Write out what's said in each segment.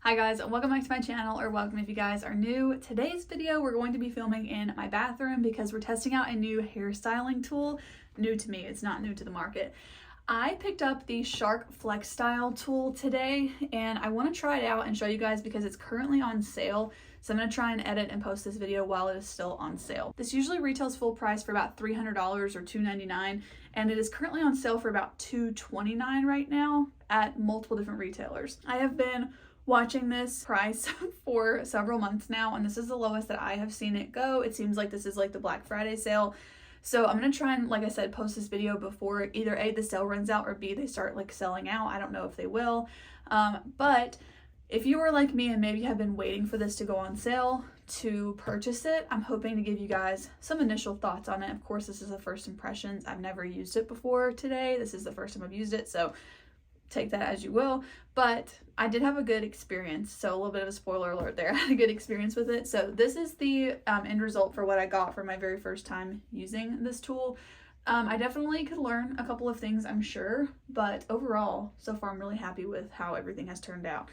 Hi guys, welcome back to my channel, or welcome if you guys are new. Today's video we're going to be filming in my bathroom because we're testing out a new hairstyling tool. New to me, it's not new to the market. I picked up the Shark FLEXSTYLE tool today and I want to try it out and show you guys because it's currently on sale. So I'm going to try and edit and post this video while it is still on sale. This usually retails full price for about $300 or $299, and it is currently on sale for about $229 right now at multiple different retailers. I have been watching this price for several months now, and this is the lowest that I have seen it go. It seems like this is like the Black Friday sale. So I'm going to try and, like I said, post this video before either A, the sale runs out, or B, they start like selling out. I don't know if they will. But if you are like me and maybe have been waiting for this to go on sale to purchase it, I'm hoping to give you guys some initial thoughts on it. Of course, this is the first impressions. I've never used it before today. This is the first time I've used it, so take that as you will. But I did have a good experience, so a little bit of a spoiler alert there. I had a good experience with it. So this is the end result for what I got for my very first time using this tool. I definitely could learn a couple of things, I'm sure, but overall, so far I'm really happy with how everything has turned out.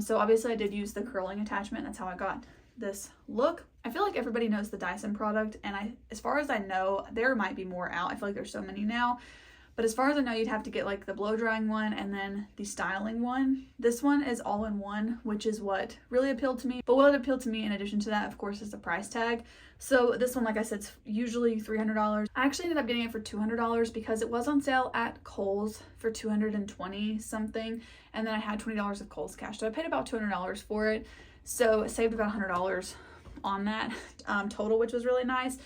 So obviously I did use the curling attachment. That's how I got this look. I feel like everybody knows the Dyson product, and as far as I know, there might be more out. I feel like there's so many now. But as far as I know, you'd have to get like the blow drying one and then the styling one. This one is all in one, which is what really appealed to me. But what appealed to me in addition to that, of course, is the price tag. So this one, like I said, is usually $300. I actually ended up getting it for $200 because it was on sale at Kohl's for $220 something. And then I had $20 of Kohl's cash. So I paid about $200 for it. So I saved about $100 on that total, which was really nice.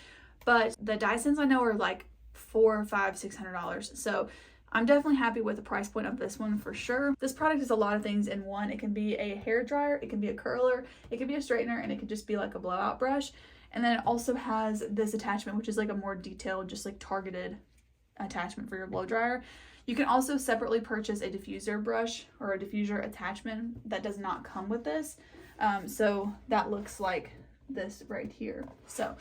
But the Dysons I know are like $400, $500, $600. So I'm definitely happy with the price point of this one for sure. This product is a lot of things in one. It can be a hair dryer, it can be a curler, it can be a straightener, and it could just be like a blowout brush. And then it also has this attachment, which is like a more detailed, just like targeted attachment for your blow dryer. You can also separately purchase a diffuser brush or a diffuser attachment that does not come with this. So that looks like this right here. So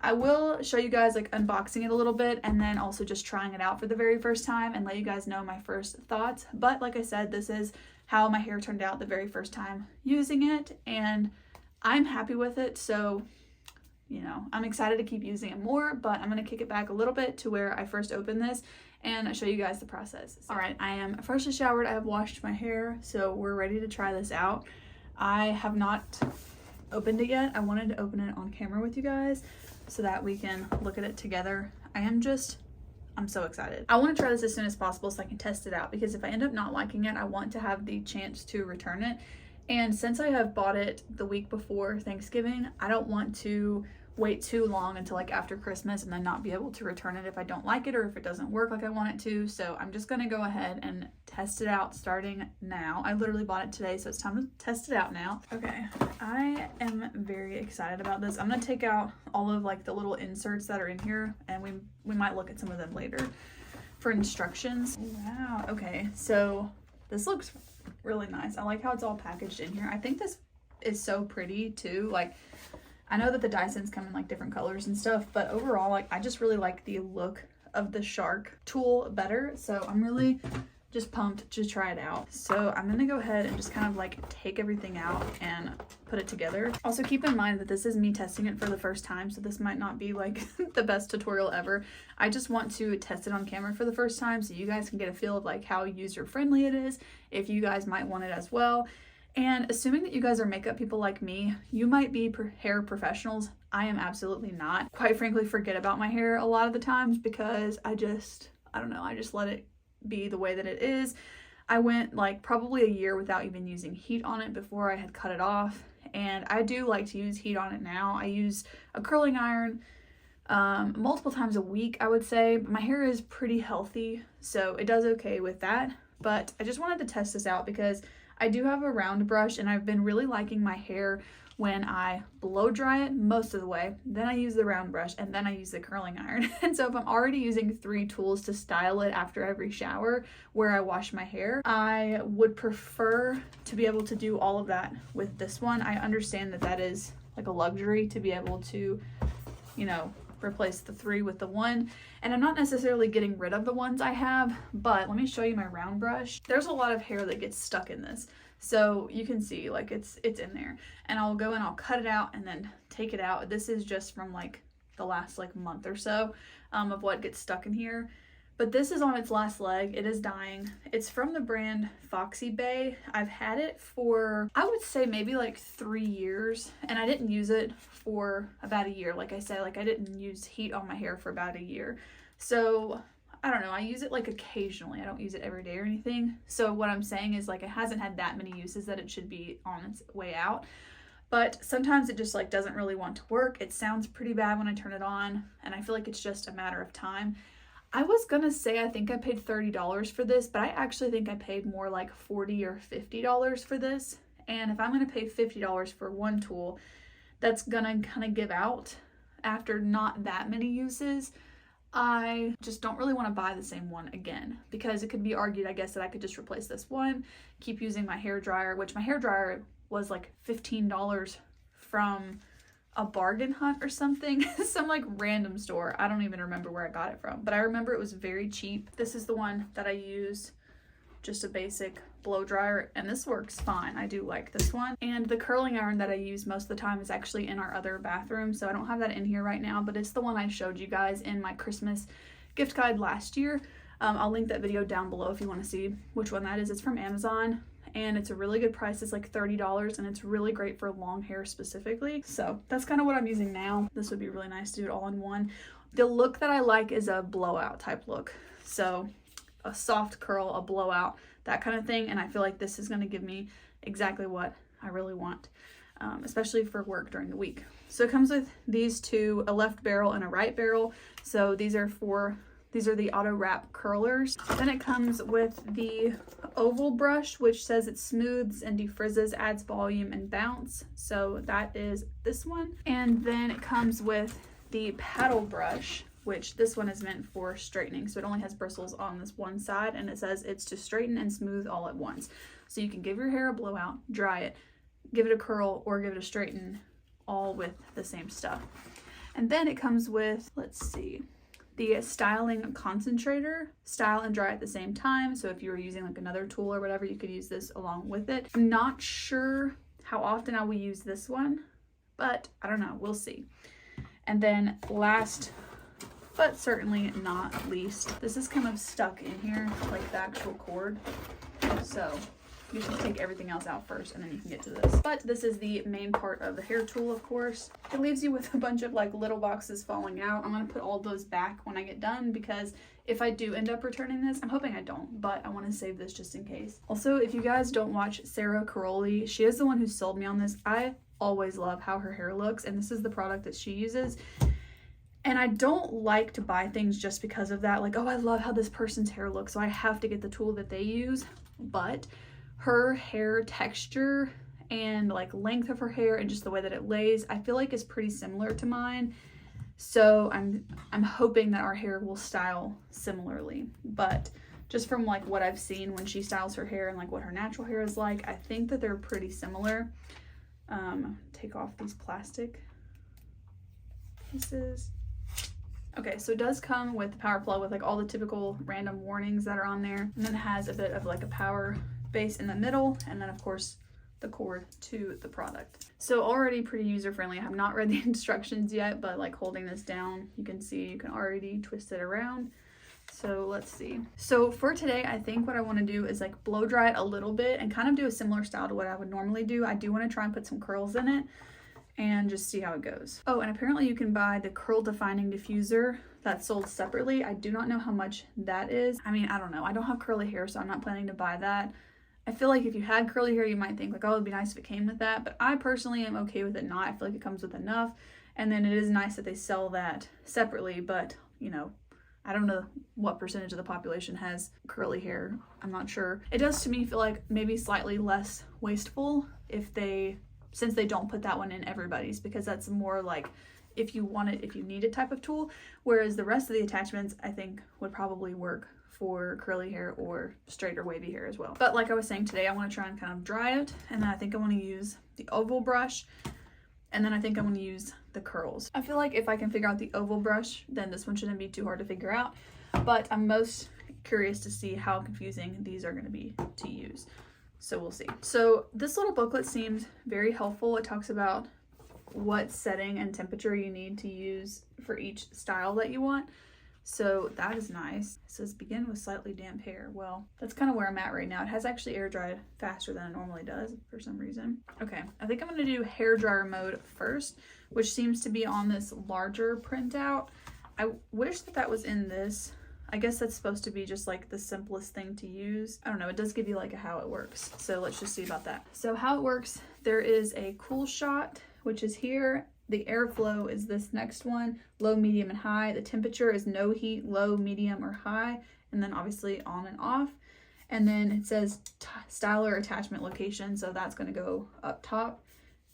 I will show you guys like unboxing it a little bit and then also just trying it out for the very first time and let you guys know my first thoughts. But like I said, this is how my hair turned out the very first time using it, and I'm happy with it. So, you know, I'm excited to keep using it more, but I'm going to kick it back a little bit to where I first opened this and show you guys the process. All right, I am freshly showered. I have washed my hair, so we're ready to try this out. I have not opened it yet. I wanted to open it on camera with you guys so that we can look at it together. I'm so excited. I want to try this as soon as possible so I can test it out, because if I end up not liking it, I want to have the chance to return it. And since I have bought it the week before Thanksgiving, I don't want to wait too long until like after Christmas and then not be able to return it if I don't like it or if it doesn't work like I want it to. So I'm just gonna go ahead and test it out starting now. I literally bought it today, so it's time to test it out now. Okay, I am very excited about this. I'm gonna take out all of like the little inserts that are in here, and we might look at some of them later for instructions. Wow, okay, so this looks really nice. I like how it's all packaged in here. I think this is so pretty too. Like, I know that the Dysons come in like different colors and stuff, but overall, like, I just really like the look of the Shark tool better. So I'm really just pumped to try it out. So I'm gonna go ahead and just kind of like take everything out and put it together. Also keep in mind that this is me testing it for the first time, so this might not be like the best tutorial ever. I just want to test it on camera for the first time so you guys can get a feel of like how user friendly it is, if you guys might want it as well. And assuming that you guys are makeup people like me, you might be hair professionals. I am absolutely not. Quite frankly, forget about my hair a lot of the times because I don't know, I just let it be the way that it is. I went like probably a year without even using heat on it before I had cut it off. And I do like to use heat on it now. I use a curling iron multiple times a week, I would say. My hair is pretty healthy, so it does okay with that. But I just wanted to test this out because I do have a round brush, and I've been really liking my hair when I blow dry it most of the way. Then I use the round brush, and then I use the curling iron. And so if I'm already using 3 tools to style it after every shower where I wash my hair, I would prefer to be able to do all of that with this one. I understand that that is like a luxury to be able to, you know, replace the 3 with the 1, and I'm not necessarily getting rid of the ones I have, but let me show you my round brush. There's a lot of hair that gets stuck in this, So you can see like it's in there, and I'll go and I'll cut it out and then take it out. This is just from like the last like month or so of what gets stuck in here. But this is on its last leg. It is dying. It's from the brand Foxy Bay. I've had it for, I would say maybe like 3 years, and I didn't use it for about a year. Like I said, like I didn't use heat on my hair for about a year. So I don't know, I use it like occasionally. I don't use it every day or anything. So what I'm saying is like it hasn't had that many uses that it should be on its way out. But sometimes it just like doesn't really want to work. It sounds pretty bad when I turn it on, and I feel like it's just a matter of time. I was gonna say I think I paid $30 for this, but I actually think I paid more like $40 or $50 for this. And if I'm gonna pay $50 for one tool that's gonna kind of give out after not that many uses, I just don't really want to buy the same one again, because it could be argued, I guess, that I could just replace this one, keep using my hair dryer, which my hair dryer was like $15 from a bargain hunt or something, some like random store. I don't even remember where I got it from, but I remember it was very cheap. This is the one that I use, just a basic blow dryer, and this works fine. I do like this one. And the curling iron that I use most of the time is actually in our other bathroom, so I don't have that in here right now, but it's the one I showed you guys in my Christmas gift guide last year. I'll link that video down below if you want to see which one that is. It's from Amazon, and it's a really good price. It's like $30, and it's really great for long hair specifically. So that's kind of what I'm using now. This would be really nice to do it all in one. The look that I like is a blowout type look. So a soft curl, a blowout, that kind of thing. And I feel like this is going to give me exactly what I really want, especially for work during the week. So it comes with these two, a left barrel and a right barrel. So these are the auto wrap curlers. Then it comes with the oval brush, which says it smooths and defrizzes, adds volume and bounce. So that is this one. And then it comes with the paddle brush, which this one is meant for straightening. So it only has bristles on this one side, and it says it's to straighten and smooth all at once. So you can give your hair a blowout, dry it, give it a curl, or give it a straighten, all with the same stuff. And then it comes with, let's see, the styling concentrator, style and dry at the same time. So if you were using like another tool or whatever, you could use this along with it. I'm not sure how often I will use this one, but I don't know, we'll see. And then last but certainly not least, this is kind of stuck in here, like the actual cord. So you should take everything else out first, and then you can get to this. But this is the main part of the hair tool, of course. It leaves you with a bunch of like little boxes falling out. I'm gonna put all those back when I get done, because if I do end up returning this, I'm hoping I don't, but I want to save this just in case. Also, if you guys don't watch Sarah Caroli, she is the one who sold me on this. I always love how her hair looks, and this is the product that she uses. And I don't like to buy things just because of that. Like, oh, I love how this person's hair looks, so I have to get the tool that they use. But her hair texture and like length of her hair and just the way that it lays, I feel like is pretty similar to mine. So I'm hoping that our hair will style similarly. But just from like what I've seen when she styles her hair and like what her natural hair is like, I think that they're pretty similar. Take off these plastic pieces. Okay, so it does come with the power plug with like all the typical random warnings that are on there. And then it has a bit of like a power base in the middle, and then of course the cord to the product. So already pretty user-friendly. I have not read the instructions yet, but like holding this down, you can see you can already twist it around. So let's see. So for today, I think what I want to do is like blow dry it a little bit and kind of do a similar style to what I would normally do. I do want to try and put some curls in it and just see how it goes. Oh, and apparently you can buy the curl defining diffuser that's sold separately. I do not know how much that is. I mean, I don't know. I don't have curly hair, so I'm not planning to buy that. I feel like if you had curly hair, you might think like, oh, it'd be nice if it came with that, but I personally am okay with it not. I feel like it comes with enough. And then it is nice that they sell that separately, but you know, I don't know what percentage of the population has curly hair. I'm not sure. It does to me feel like maybe slightly less wasteful since they don't put that one in everybody's, because that's more like if you want it, if you need a type of tool, whereas the rest of the attachments I think would probably work for curly hair or straight or wavy hair as well. But like I was saying, today I want to try and kind of dry it, and then I think I want to use the oval brush, and then I think I want to use the curls. I feel like if I can figure out the oval brush, then this one shouldn't be too hard to figure out, but I'm most curious to see how confusing these are going to be to use. So we'll see. So this little booklet seems very helpful. It talks about what setting and temperature you need to use for each style that you want. So that is nice. It says begin with slightly damp hair. Well, that's kind of where I'm at right now. It has actually air dried faster than it normally does for some reason. Okay, I think I'm gonna do hair dryer mode first, which seems to be on this larger printout. I wish that that was in this. I guess that's supposed to be just like the simplest thing to use. I don't know, it does give you like a how it works. So let's just see about that. So how it works, there is a cool shot, which is here. The airflow is this next one, low, medium, and high. The temperature is no heat, low, medium, or high, and then obviously on and off. And then it says styler attachment location, so that's gonna go up top.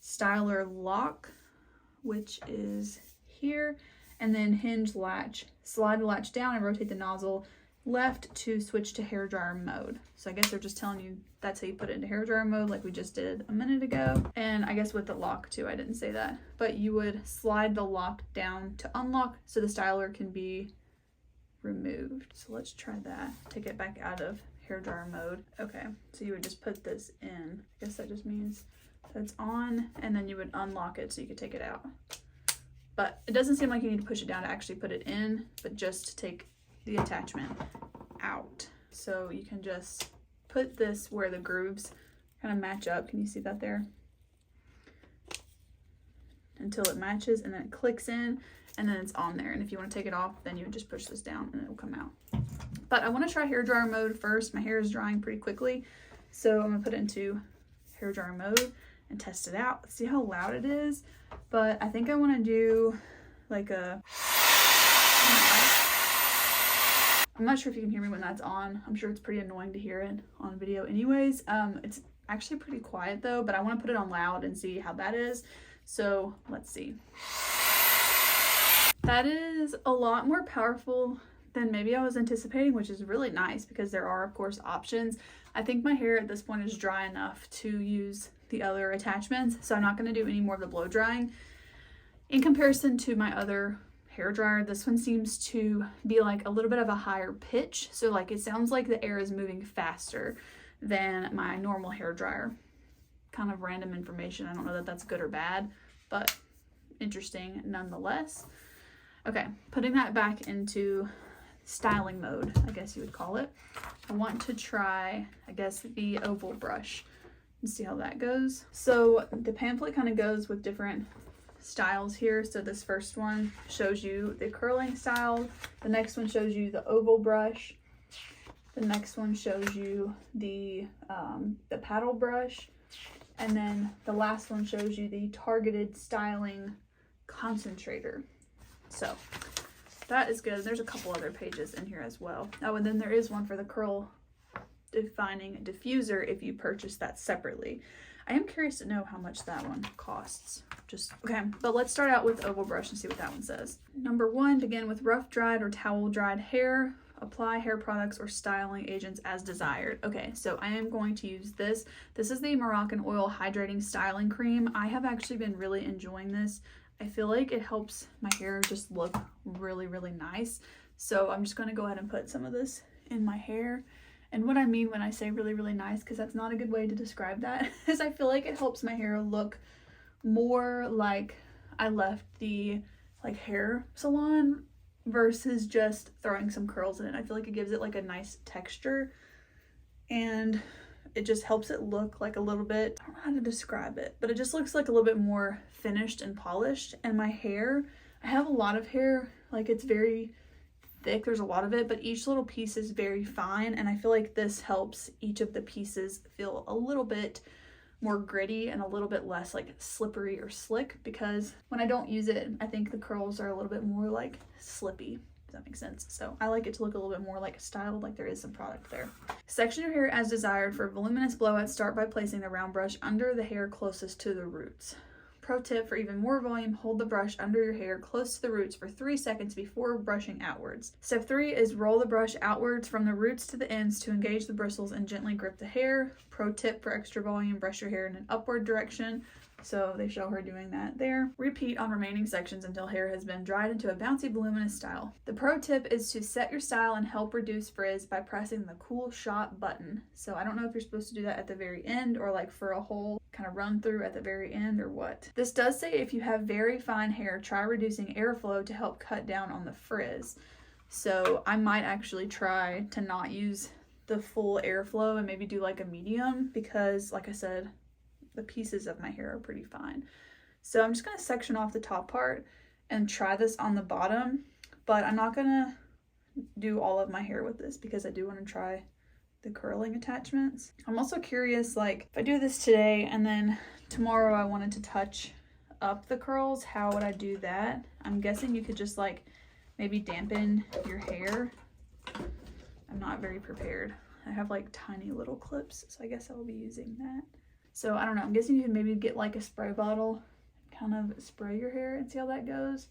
Styler lock, which is here, and then hinge latch. Slide the latch down and rotate the nozzle left to switch to hair dryer mode. So I guess they're just telling you that's how you put it into hair dryer mode like we just did a minute ago. And I guess with the lock too, I didn't say that, but you would slide the lock down to unlock so the styler can be removed. So let's try that. Take it back out of hair dryer mode. Okay, so you would just put this in. I guess that just means that it's on, and then you would unlock it so you could take it out. But it doesn't seem like you need to push it down to actually put it in, but just to take the attachment out. So you can just put this where the grooves kind of match up. Can you see that there? Until it matches, and then it clicks in, and then it's on there. And if you want to take it off, then you would just push this down and it will come out. But I want to try hair dryer mode first. My hair is drying pretty quickly, so I'm gonna put it into hair dryer mode and test it out. See how loud it is. But I think I want to do like a, I'm not sure if you can hear me when that's on. I'm sure it's pretty annoying to hear it on video anyways. It's actually pretty quiet though, but I want to put it on loud and see how that is. So let's see. That is a lot more powerful than maybe I was anticipating, which is really nice because there are of course options. I think my hair at this point is dry enough to use the other attachments, so I'm not going to do any more of the blow drying. In comparison to my other hair dryer, this one seems to be like a little bit of a higher pitch, so like it sounds like the air is moving faster than my normal hair dryer. Kind of random information. I don't know that that's good or bad, but interesting nonetheless. Okay, putting that back into styling mode, I guess you would call it. I want to try, I guess, the oval brush and see how that goes. So the pamphlet kind of goes with different styles here. So this first one shows you the curling style. The next one shows you the oval brush. The next one shows you the paddle brush. And then the last one shows you the targeted styling concentrator. So that is good. There's a couple other pages in here as well. Oh, and then there is one for the curl defining diffuser if you purchase that separately. I am curious to know how much that one costs. Okay, but let's start out with oval brush and see what that one says. Number 1, begin with rough dried or towel dried hair. Apply hair products or styling agents as desired. Okay, so I am going to use this. This is the Moroccan Oil Hydrating Styling Cream. I have actually been really enjoying this. I feel like it helps my hair just look really, really nice. So I'm just going to go ahead and put some of this in my hair. And what I mean when I say really, really nice, because that's not a good way to describe that, is I feel like it helps my hair look more like I left the hair salon versus just throwing some curls in it. I feel like it gives it like a nice texture, and it just helps it look like a little bit, I don't know how to describe it, but it just looks like a little bit more finished and polished. And my hair, I have a lot of hair, like it's very thick, there's a lot of it, but each little piece is very fine, and I feel like this helps each of the pieces feel a little bit more gritty and a little bit less like slippery or slick, because when I don't use it, I think the curls are a little bit more like slippy. Does that make sense? So I like it to look a little bit more like styled, like there is some product there. Section your hair as desired. For voluminous blowouts, start by placing the round brush under the hair closest to the roots. Pro tip for even more volume, hold the brush under your hair close to the roots for 3 seconds before brushing outwards. Step 3 is roll the brush outwards from the roots to the ends to engage the bristles and gently grip the hair. Pro tip for extra volume, brush your hair in an upward direction. So they show her doing that there. Repeat on remaining sections until hair has been dried into a bouncy, voluminous style. The pro tip is to set your style and help reduce frizz by pressing the cool shot button. So I don't know if you're supposed to do that at the very end or like for a whole kind of run through at the very end or what. This does say if you have very fine hair, try reducing airflow to help cut down on the frizz. So I might actually try to not use the full airflow and maybe do like a medium because like I said, the pieces of my hair are pretty fine. So I'm just going to section off the top part and try this on the bottom, but I'm not going to do all of my hair with this because I do want to try the curling attachments. I'm also curious, like if I do this today and then tomorrow I wanted to touch up the curls, how would I do that? I'm guessing you could just like maybe dampen your hair. I'm not very prepared. I have like tiny little clips, so I guess I'll be using that. So I don't know, I'm guessing you can maybe get like a spray bottle, kind of spray your hair and see how that goes.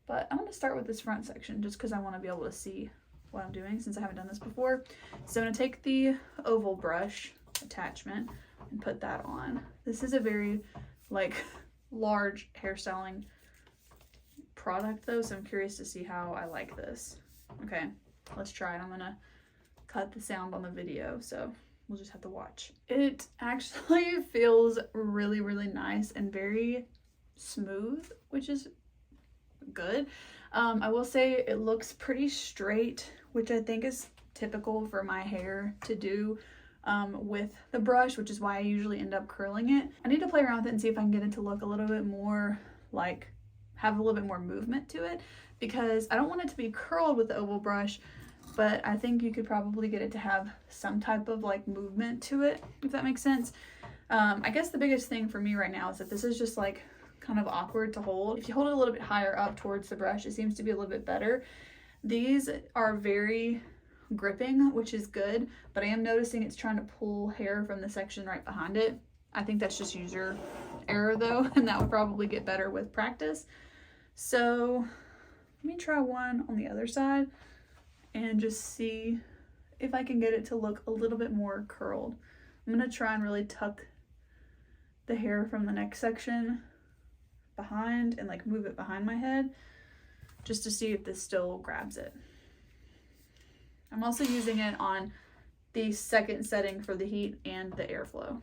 But I'm gonna start with this front section just because I want to be able to see what I'm doing since I haven't done this before. So I'm gonna take the oval brush attachment and put that on. This is a very like large hairstyling product though, so I'm curious to see how I like this. Okay, let's try it. I'm gonna cut the sound on the video, so we'll just have to watch. It actually feels really, really nice and very smooth, which is good. I will say it looks pretty straight, which I think is typical for my hair to do with the brush, which is why I usually end up curling it. I need to play around with it and see if I can get it to look a little bit more like, have a little bit more movement to it, because I don't want it to be curled with the oval brush, but I think you could probably get it to have some type of like movement to it, if that makes sense. I guess the biggest thing for me right now is that this is just like kind of awkward to hold. If you hold it a little bit higher up towards the brush, it seems to be a little bit better. These are very gripping, which is good, but I am noticing it's trying to pull hair from the section right behind it. I think that's just user error though, and that would probably get better with practice. So let me try one on the other side and just see if I can get it to look a little bit more curled. I'm gonna try and really tuck the hair from the next section behind and like move it behind my head just to see if this still grabs it. I'm also using it on the second setting for the heat and the airflow.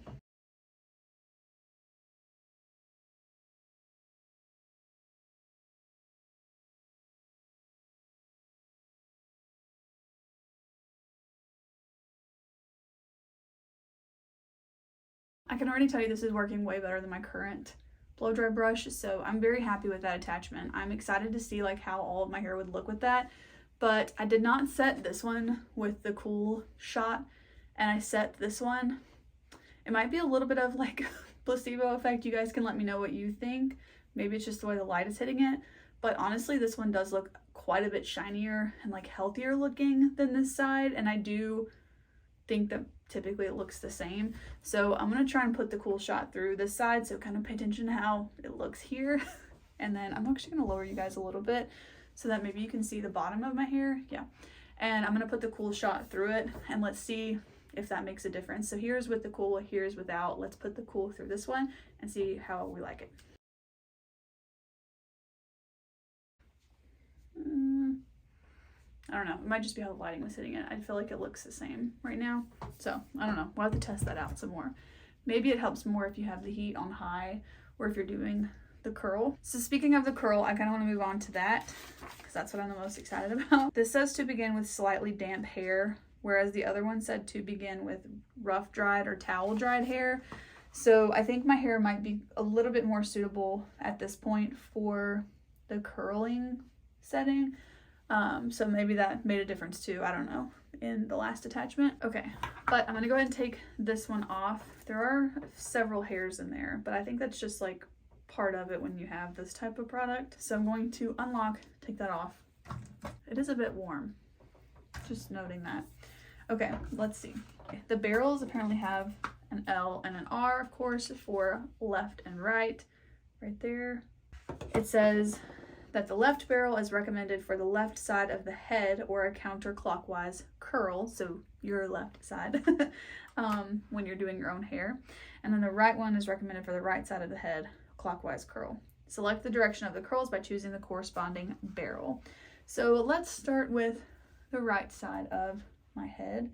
I can already tell you this is working way better than my current blow dry brush, so I'm very happy with that attachment. I'm excited to see like how all of my hair would look with that, but I did not set this one with the cool shot, and I set this one. It might be a little bit of like placebo effect. You guys can let me know what you think. Maybe it's just the way the light is hitting it, but honestly this one does look quite a bit shinier and like healthier looking than this side, and I do think that typically it looks the same. So I'm gonna try and put the cool shot through this side, so kind of pay attention to how it looks here. And then I'm actually gonna lower you guys a little bit so that maybe you can see the bottom of my hair. Yeah, and I'm gonna put the cool shot through it and let's see if that makes a difference. So here's with the cool, here's without. Let's put the cool through this one and see how we like it. I don't know, it might just be how the lighting was hitting it. I feel like it looks the same right now. So I don't know, we'll have to test that out some more. Maybe it helps more if you have the heat on high or if you're doing the curl. So speaking of the curl, I kind of want to move on to that because that's what I'm the most excited about. This says to begin with slightly damp hair, whereas the other one said to begin with rough dried or towel dried hair. So I think my hair might be a little bit more suitable at this point for the curling setting. So maybe that made a difference too, I don't know, in the last attachment. Okay, but I'm gonna go ahead and take this one off. There are several hairs in there, but I think that's just like part of it when you have this type of product. So I'm going to unlock, take that off. It is a bit warm, just noting that. Okay, let's see. Okay, the barrels apparently have an L and an R, of course, for left and right. right there. It says that the left barrel is recommended for the left side of the head or a counterclockwise curl, so your left side, when you're doing your own hair. And then the right one is recommended for the right side of the head, clockwise curl. Select the direction of the curls by choosing the corresponding barrel. So let's start with the right side of my head.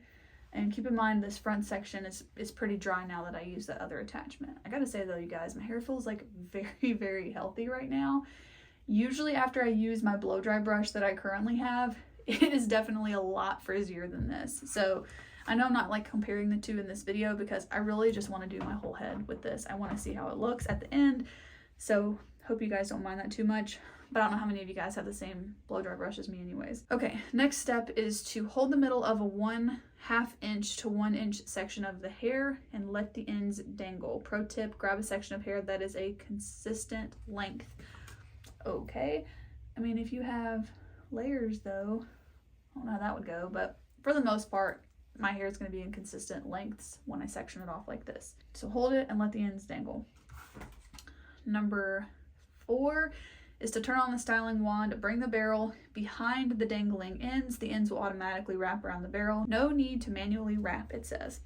And keep in mind this front section is pretty dry now that I use that other attachment. I gotta say though, you guys, my hair feels like very, very healthy right now. Usually after I use my blow dry brush that I currently have, it is definitely a lot frizzier than this. So I know I'm not like comparing the two in this video because I really just want to do my whole head with this. I want to see how it looks at the end. So hope you guys don't mind that too much, but I don't know how many of you guys have the same blow dry brush as me anyways. Okay, next step is to hold the middle of a 1/2 inch to 1 inch section of the hair and let the ends dangle. Pro tip, grab a section of hair that is a consistent length. Okay, I mean, if you have layers though, I don't know how that would go, but for the most part, my hair is going to be in consistent lengths when I section it off like this. So hold it and let the ends dangle. Number 4 is to turn on the styling wand, bring the barrel behind the dangling ends. The ends will automatically wrap around the barrel. No need to manually wrap, it says.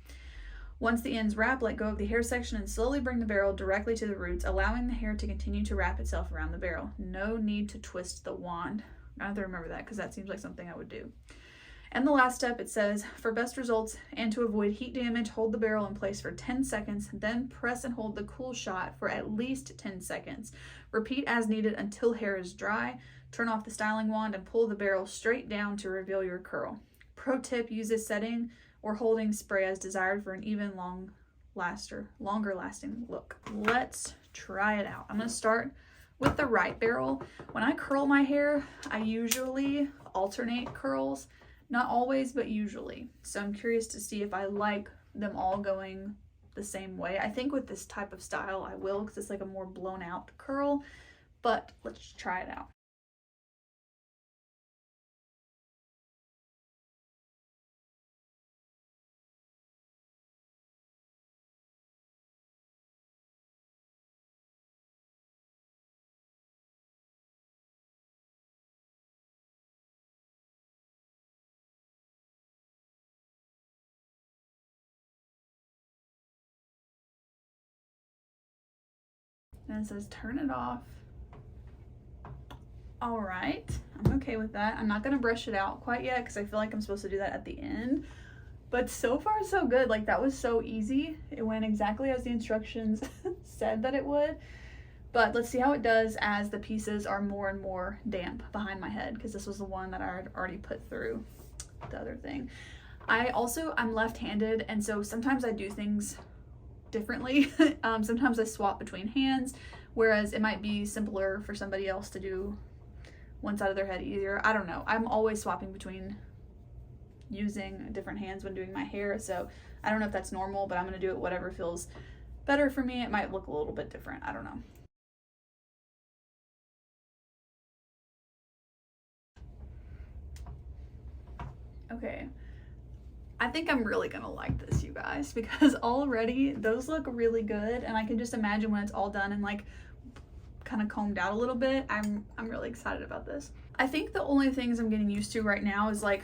Once the ends wrap, let go of the hair section and slowly bring the barrel directly to the roots, allowing the hair to continue to wrap itself around the barrel. No need to twist the wand. I have to remember that because that seems like something I would do. And the last step, it says, for best results and to avoid heat damage, hold the barrel in place for 10 seconds, then press and hold the cool shot for at least 10 seconds. Repeat as needed until hair is dry. Turn off the styling wand and pull the barrel straight down to reveal your curl. Pro tip, use this setting or holding spray as desired for an even longer lasting look. Let's try it out. I'm going to start with the right barrel. When I curl my hair, I usually alternate curls. Not always, but usually. So I'm curious to see if I like them all going the same way. I think with this type of style I will, because it's like a more blown out curl, but let's try it out. And it says turn it off. All right, I'm okay with that. I'm not gonna brush it out quite yet because I feel like I'm supposed to do that at the end. But so far so good. Like, that was so easy. It went exactly as the instructions said that it would. But let's see how it does as the pieces are more and more damp behind my head, because this was the one that I had already put through the other thing. I'm left-handed, and so sometimes I do things differently. Sometimes I swap between hands, whereas it might be simpler for somebody else to do one side of their head easier. I don't know. I'm always swapping between using different hands when doing my hair, so I don't know if that's normal, but I'm gonna do it whatever feels better for me. It might look a little bit different. I don't know. Okay. I think I'm really gonna like this, you guys, because already those look really good, and I can just imagine when it's all done and like kind of combed out a little bit. I'm really excited about this. I think the only things I'm getting used to right now is like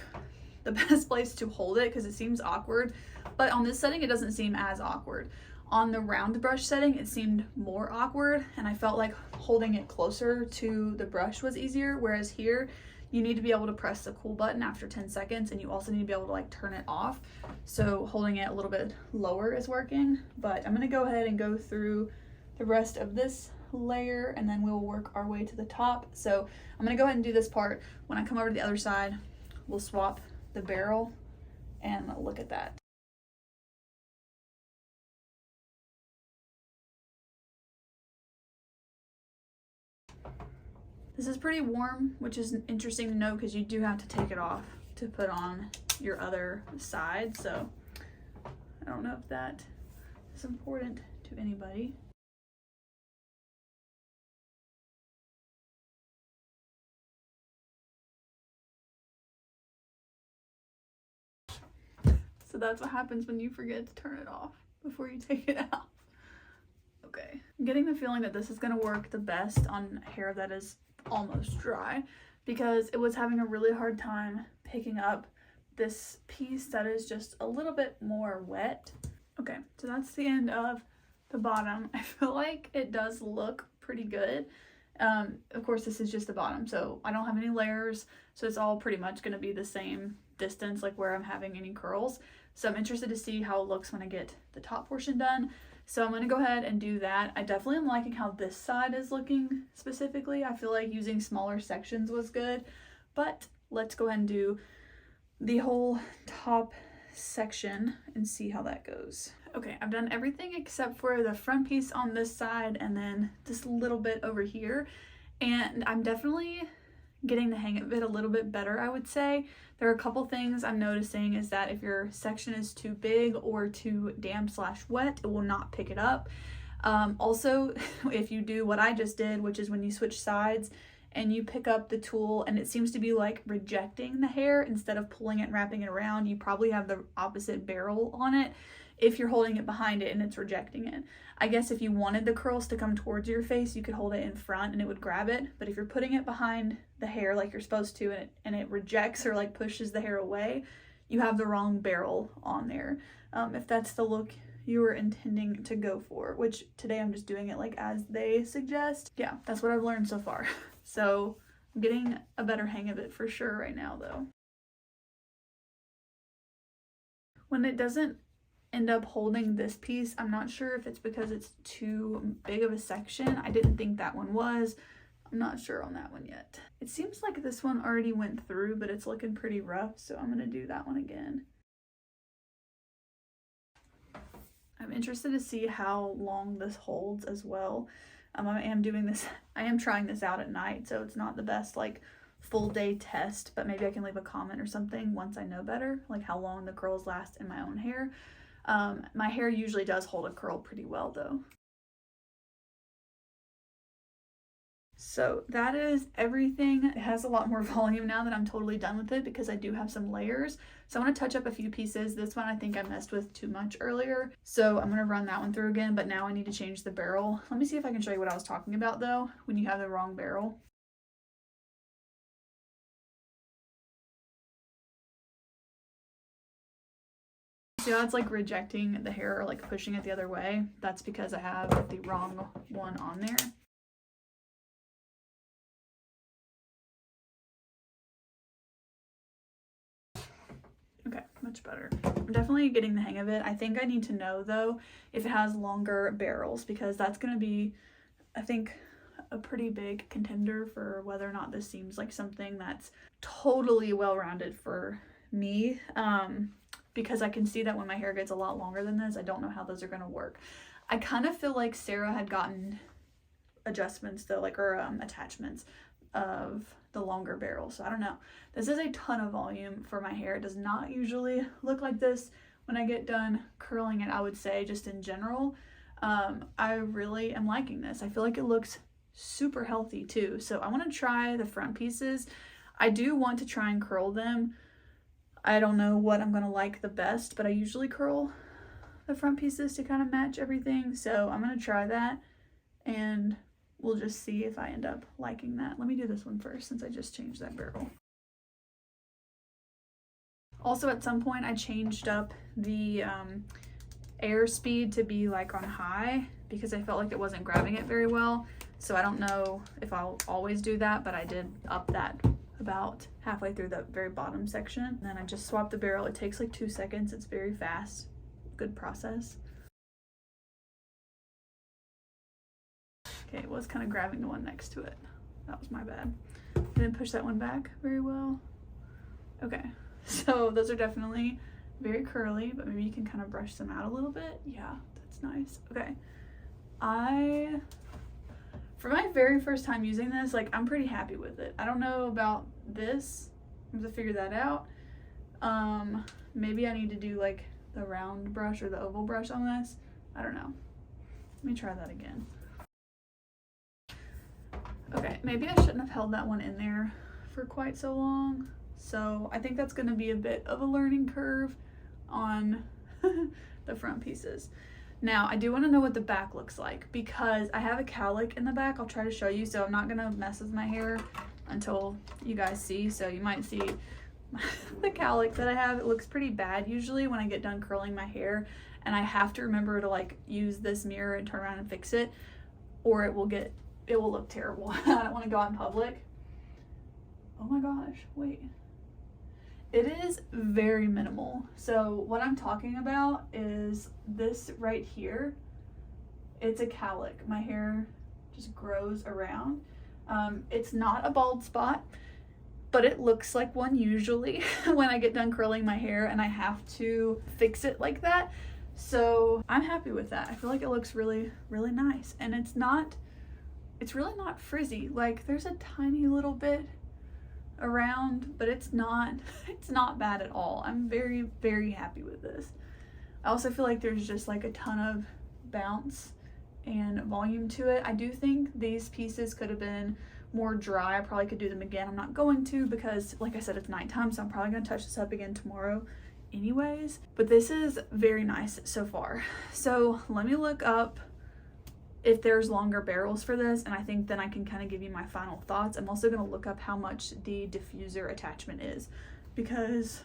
the best place to hold it, because it seems awkward, but on this setting it doesn't seem as awkward. On the round brush setting it seemed more awkward, and I felt like holding it closer to the brush was easier, whereas here you need to be able to press the cool button after 10 seconds, and you also need to be able to like turn it off. So holding it a little bit lower is working, but I'm gonna go ahead and go through the rest of this layer, and then we'll work our way to the top. So I'm gonna go ahead and do this part. When I come over to the other side, we'll swap the barrel and look at that. This is pretty warm, which is interesting to know because you do have to take it off to put on your other side. So I don't know if that is important to anybody. So that's what happens when you forget to turn it off before you take it out. Okay, I'm getting the feeling that this is going to work the best on hair that is almost dry, because it was having a really hard time picking up this piece that is just a little bit more wet. Okay, so that's the end of the bottom. I feel like it does look pretty good. Of course, this is just the bottom, so I don't have any layers, so it's all pretty much going to be the same distance, like where I'm having any curls. So I'm interested to see how it looks when I get the top portion done. So I'm going to go ahead and do that. I definitely am liking how this side is looking specifically. I feel like using smaller sections was good, but let's go ahead and do the whole top section and see how that goes. Okay, I've done everything except for the front piece on this side and then this little bit over here, and I'm definitely getting the hang of it a little bit better, I would say. There are a couple things I'm noticing is that if your section is too big or too damp/wet, it will not pick it up. Also, if you do what I just did, which is when you switch sides and you pick up the tool and it seems to be like rejecting the hair instead of pulling it and wrapping it around, you probably have the opposite barrel on it if you're holding it behind it and it's rejecting it. I guess if you wanted the curls to come towards your face, you could hold it in front and it would grab it, but if you're putting it behind the hair like you're supposed to and it rejects or like pushes the hair away, you have the wrong barrel on there. If that's the look you were intending to go for, which today I'm just doing it like as they suggest. Yeah, that's what I've learned so far. So I'm getting a better hang of it for sure right now though. When it doesn't end up holding this piece, I'm not sure if it's because it's too big of a section. I didn't think that one was. I'm not sure on that one yet. It seems like this one already went through, but it's looking pretty rough, so I'm gonna do that one again. I'm interested to see how long this holds as well. I am trying this out at night, so it's not the best like full day test, but maybe I can leave a comment or something once I know better, like how long the curls last in my own hair. My hair usually does hold a curl pretty well though. So that is everything. It has a lot more volume now that I'm totally done with it because I do have some layers. So I want to touch up a few pieces. This one I think I messed with too much earlier, so I'm going to run that one through again, but now I need to change the barrel. Let me see if I can show you what I was talking about though when you have the wrong barrel. See how it's like rejecting the hair or like pushing it the other way? That's because I have the wrong one on there. Okay, much better. I'm definitely getting the hang of it. I think I need to know though if it has longer barrels, because that's going to be, I think, a pretty big contender for whether or not this seems like something that's totally well-rounded for me. Because I can see that when my hair gets a lot longer than this, I don't know how those are going to work. I kind of feel like Sarah had gotten adjustments though, like, or attachments of the longer barrel, so I don't know. This is a ton of volume for my hair. It does not usually look like this when I get done curling it, I would say, just in general. I really am liking this. I feel like it looks super healthy too, so I want to try the front pieces. I do want to try and curl them. I don't know what I'm going to like the best, but I usually curl the front pieces to kind of match everything, so I'm going to try that and we'll just see if I end up liking that. Let me do this one first since I just changed that barrel. Also, at some point I changed up the air speed to be like on high because I felt like it wasn't grabbing it very well. So I don't know if I'll always do that, but I did up that about halfway through the very bottom section. And then I just swapped the barrel. It takes like 2 seconds. It's very fast. Good process. Okay, it was kind of grabbing the one next to it. That was my bad. I didn't push that one back very well. Okay, so those are definitely very curly, but maybe you can kind of brush them out a little bit. Yeah, that's nice. Okay, for my very first time using this, like, I'm pretty happy with it. I don't know about this. I have to figure that out. Maybe I need to do like the round brush or the oval brush on this. I don't know. Let me try that again. Okay, maybe I shouldn't have held that one in there for quite so long. So I think that's going to be a bit of a learning curve on the front pieces. Now, I do want to know what the back looks like because I have a cowlick in the back. I'll try to show you, so I'm not going to mess with my hair until you guys see. So you might see the cowlick that I have. It looks pretty bad usually when I get done curling my hair, and I have to remember to like use this mirror and turn around and fix it, or it will look terrible. I don't want to go out in public. Oh my gosh, wait. It is very minimal. So what I'm talking about is this right here. It's a cowlick. My hair just grows around. It's not a bald spot, but it looks like one usually when I get done curling my hair and I have to fix it like that. So I'm happy with that. I feel like it looks really, really nice. And it's really not frizzy. Like there's a tiny little bit around, but it's not bad at all. I'm very, very happy with this. I also feel like there's just like a ton of bounce and volume to it. I do think these pieces could have been more dry. I probably could do them again. I'm not going to because like I said, it's nighttime, so I'm probably gonna touch this up again tomorrow anyways. But this is very nice so far. So let me look up if there's longer barrels for this, and I think then I can kind of give you my final thoughts. I'm also going to look up how much the diffuser attachment is because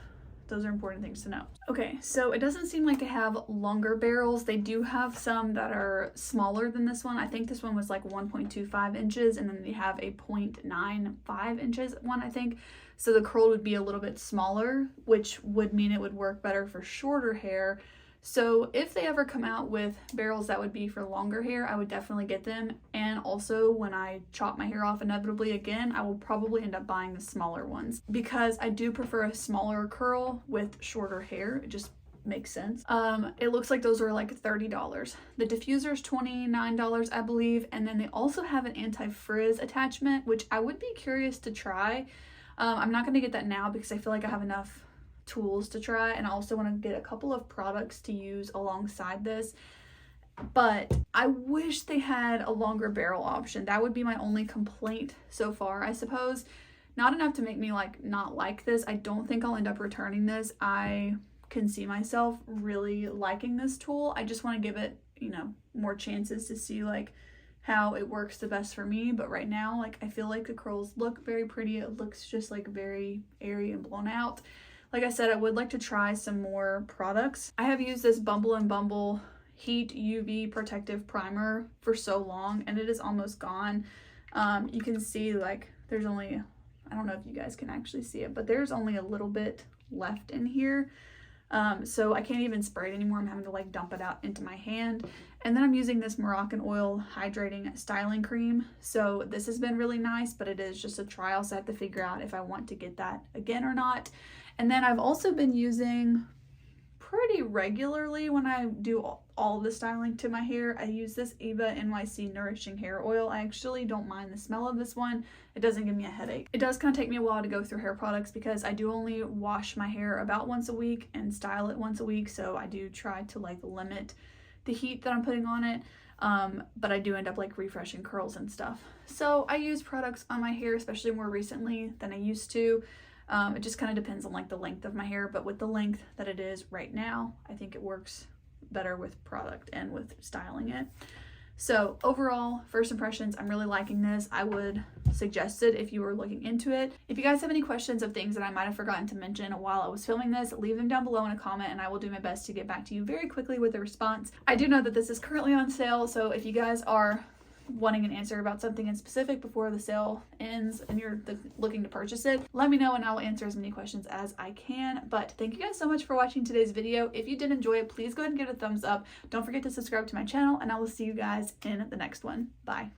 those are important things to know. Okay, so it doesn't seem like they have longer barrels. They do have some that are smaller than this one. I think this one was like 1.25 inches, and then they have a 0.95 inches one, I think. So the curl would be a little bit smaller, which would mean it would work better for shorter hair. So if they ever come out with barrels that would be for longer hair, I would definitely get them. And also when I chop my hair off inevitably again, I will probably end up buying the smaller ones because I do prefer a smaller curl with shorter hair. It just makes sense. It looks like those are like $30. The diffuser is $29, I believe. And then they also have an anti-frizz attachment, which I would be curious to try. I'm not going to get that now because I feel like I have enough tools to try, and I also want to get a couple of products to use alongside this. But I wish they had a longer barrel option. That would be my only complaint so far, I suppose. Not enough to make me like not like this. I don't think I'll end up returning this. I can see myself really liking this tool. I just want to give it, you know, more chances to see like how it works the best for me. But right now, like I feel like the curls look very pretty. It looks just like very airy and blown out. Like I said, I would like to try some more products. I have used this Bumble & Bumble Heat UV Protective Primer for so long, and it is almost gone. You can see like there's only, I don't know if you guys can actually see it, but there's only a little bit left in here. So I can't even spray it anymore. I'm having to like dump it out into my hand. And then I'm using this Moroccan Oil Hydrating Styling Cream. So this has been really nice, but it is just a trial, so I have to figure out if I want to get that again or not. And then I've also been using pretty regularly when I do all the styling to my hair, I use this Eva NYC Nourishing Hair Oil. I actually don't mind the smell of this one. It doesn't give me a headache. It does kind of take me a while to go through hair products because I do only wash my hair about once a week and style it once a week. So I do try to like limit the heat that I'm putting on it. But I do end up like refreshing curls and stuff. So I use products on my hair, especially more recently than I used to. It just kind of depends on like the length of my hair, but with the length that it is right now, I think it works better with product and with styling it. So overall, first impressions, I'm really liking this. I would suggest it if you were looking into it. If you guys have any questions of things that I might have forgotten to mention while I was filming this, leave them down below in a comment and I will do my best to get back to you very quickly with a response. I do know that this is currently on sale, so if you guys are wanting an answer about something in specific before the sale ends and you're looking to purchase it, let me know and I'll answer as many questions as I can. But thank you guys so much for watching today's video. If you did enjoy it, please go ahead and give it a thumbs up. Don't forget to subscribe to my channel and I will see you guys in the next one. Bye.